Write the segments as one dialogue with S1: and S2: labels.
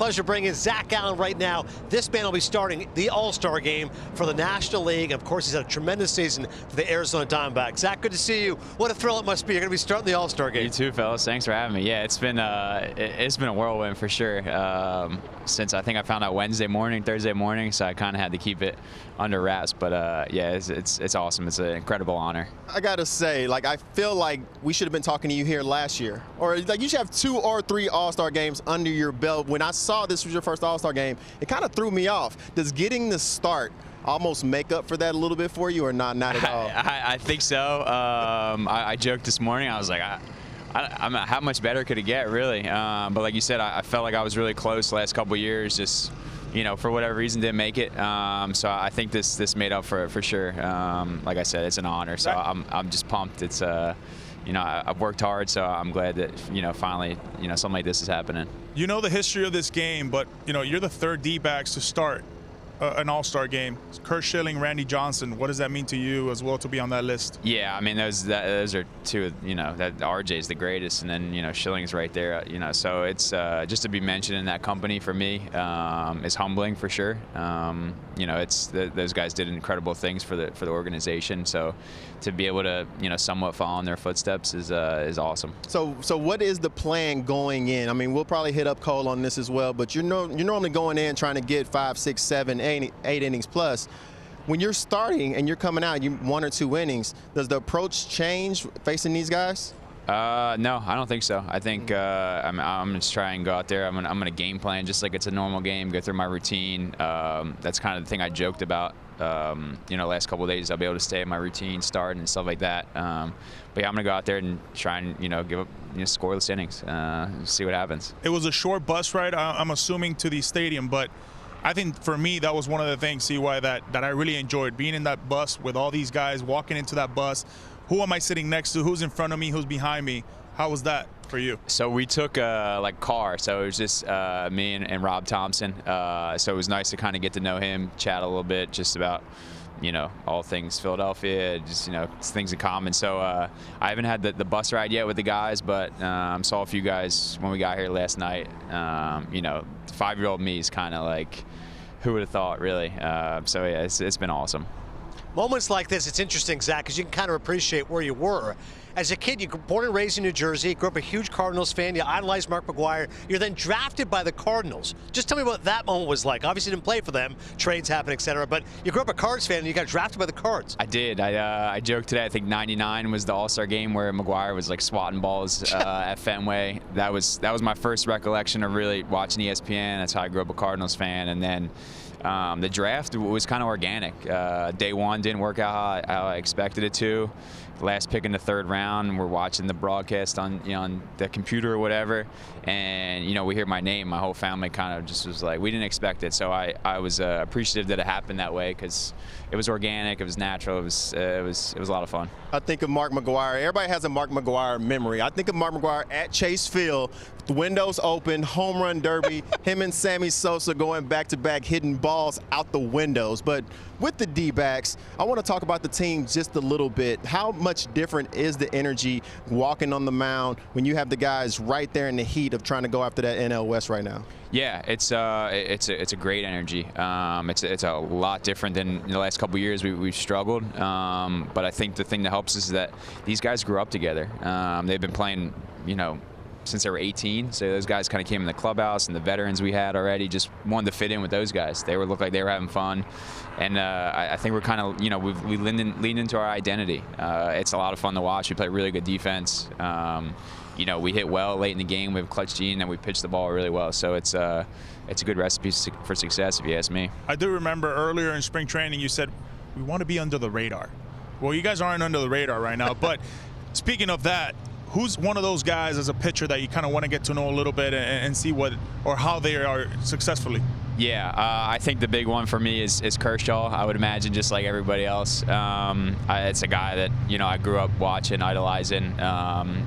S1: Pleasure bringing in Zac Gallen right now. This man will be starting the All-Star Game for the National League. Of course, he's had a tremendous season for the Arizona Diamondbacks. Zac, good to see you. What a thrill it must be. You're going to be starting the All-Star Game.
S2: You too, fellas. Thanks for having me. Yeah, it's been a whirlwind for sure. Since I think I found out Thursday morning, so I kind of had to keep it under wraps. But yeah, it's awesome. It's an incredible honor.
S3: I gotta say, like, I feel like we should have been talking to you here last year, or like you should have 2 or 3 All-Star games under your belt. When I saw this was your first All-Star game, it kind of threw me off. Does getting the start almost make up for that a little bit for you, or not at all?
S2: I think so. I joked this morning. I was like, I'm how much better could it get, really? But like you said, I felt like I was really close the last couple of years. Just, you know, for whatever reason, didn't make it. So I think this made up for it for sure. Like I said, it's an honor. So I'm just pumped. It's you know, I've worked hard, so I'm glad that, you know, finally, you know, something like this is happening.
S4: You know the history of this game, but you know you're the 3rd D-backs to start an All-Star game. Kershaw, Randy Johnson. What does that mean to you as well to be on that list? Yeah, I mean those are 2. You know, that RJ's the greatest, and then, you know, Schilling's right there. You know, so it's just to be mentioned in that company for me is humbling for sure. You know, those guys did incredible things for the organization. So to be able to, you know, somewhat follow in their footsteps is awesome. So
S3: what is the plan going in? I mean, we'll probably hit up Cole on this as well, but you're normally going in trying to get 5, 6, 7, 8 innings plus. When you're starting and you're coming out, you 1 or 2 innings, does the approach change facing these guys?
S2: No, I don't think so. I think I'm just trying to go out there. I'm gonna game plan just like it's a normal game. Go through my routine. That's kind of the thing I joked about. You know, last couple of days I'll be able to stay in my routine, start and stuff like that. But yeah, I'm gonna go out there and try and, you know, give up, you know, scoreless innings, see what happens.
S4: It was a short bus ride, I'm assuming, to the stadium, but I think for me that was one of the things, CY, that I really enjoyed, being in that bus with all these guys, walking into that bus. Who am I sitting next to? Who's in front of me? Who's behind me? How was that for you?
S2: So we took like car. So it was just me and Rob Thompson. So it was nice to kind of get to know him, chat a little bit just about, you know, all things Philadelphia, just, you know, things in common. So I haven't had the bus ride yet with the guys, but saw a few guys when we got here last night. You know, 5-year-old me is kind of like, who would have thought, really? So yeah, it's been awesome.
S1: Moments like this, it's interesting, Zac, because you can kind of appreciate where you were. As a kid, you were born and raised in New Jersey, grew up a huge Cardinals fan, you idolized Mark McGwire. You're then drafted by the Cardinals. Just tell me what that moment was like. Obviously, you didn't play for them, trades happen, etc. But you grew up a Cards fan and you got drafted by the Cards.
S2: I did. I joked today, I think '99 was the All-Star game where McGwire was like swatting balls at Fenway. That was my first recollection of really watching ESPN. That's how I grew up a Cardinals fan. And then the draft was kind of organic. Day 1 didn't work out how I expected it to. Last pick in the 3rd round, we're watching the broadcast on, you know, on the computer or whatever, and, you know, we hear my name. My whole family kind of just was like, we didn't expect it. So I was appreciative that it happened that way, because it was organic, it was natural, it was a lot of fun.
S3: I think of Mark McGwire. Everybody has a Mark McGwire memory. I think of Mark McGwire at Chase Field, the windows open, home run derby, him and Sammy Sosa going back-to-back, hitting balls out the windows. But with the D-backs, I want to talk about the team just a little bit. How much different is the energy walking on the mound when you have the guys right there in the heat of trying to go after that NL West right now?
S2: Yeah, it's a great energy. It's a lot different than in the last couple of years. We've struggled, but I think the thing that helps is that these guys grew up together. They've been playing, you know, since they were 18. So those guys kind of came in the clubhouse, and the veterans we had already just wanted to fit in with those guys. They looked like they were having fun, and I think we're kind of, you know, we leaned into our identity. It's a lot of fun to watch. We play really good defense. You know, we hit well late in the game. We have a clutch gene, and we pitch the ball really well. So it's a good recipe for success, if you ask me.
S4: I do remember earlier in spring training you said we want to be under the radar. Well, you guys aren't under the radar right now. But speaking of that, who's one of those guys as a pitcher that you kind of want to get to know a little bit and see what or how they are successfully?
S2: Yeah, I think the big one for me is Kershaw. I would imagine, just like everybody else. It's a guy that, you know, I grew up watching, idolizing.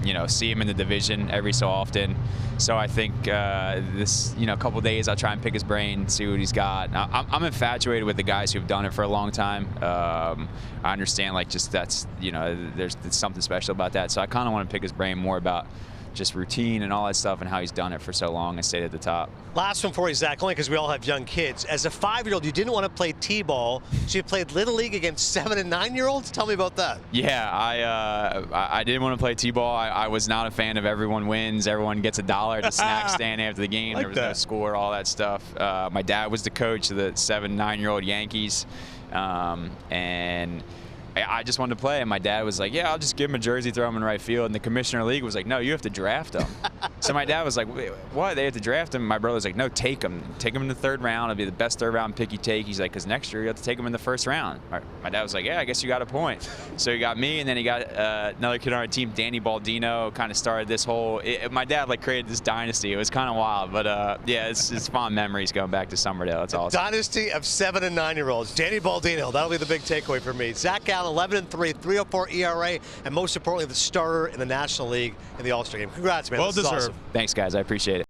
S2: You know, see him in the division every so often. So I think this, you know, couple days I'll try and pick his brain, see what he's got. I'm infatuated with the guys who've done it for a long time. I understand, like, just that's, you know, there's something special about that. So I kind of want to pick his brain more about just routine and all that stuff, and how he's done it for so long and stayed at the top.
S1: Last one for you, Zach, only because we all have young kids. As a 5-year-old, you didn't want to play T-ball, so you played Little League against 7- and 9-year-olds? Tell me about that.
S2: Yeah, I didn't want to play T-ball. I was not a fan of everyone wins, everyone gets $1 at the snack stand after the game. There was no score, all that stuff. My dad was the coach of the 7- and 9-year-old Yankees, and I just wanted to play, and my dad was like, yeah, I'll just give him a jersey, throw him in right field. And the commissioner of the league was like, no, you have to draft him. So my dad was like, wait, what? They have to draft him? My brother was like, no, take him. Take him in the 3rd round. It'll be the best 3rd round pick you take. He's like, because next year you have to take him in the 1st round. My dad was like, yeah, I guess you got a point. So he got me, and then he got another kid on our team, Danny Baldino, kind of started this whole, my dad like created this dynasty. It was kind of wild, but yeah, it's fond memories going back to Summerdale. That's awesome.
S1: Dynasty of 7- and 9-year-olds. Danny Baldino, that'll be the big takeaway for me. Zac Gallen, 11-3, 3.04 ERA, and most importantly, the starter in the National League in the All-Star game. Congrats, man.
S4: Well
S1: This is
S4: deserved.
S1: awesome.
S2: Thanks, guys. I appreciate it.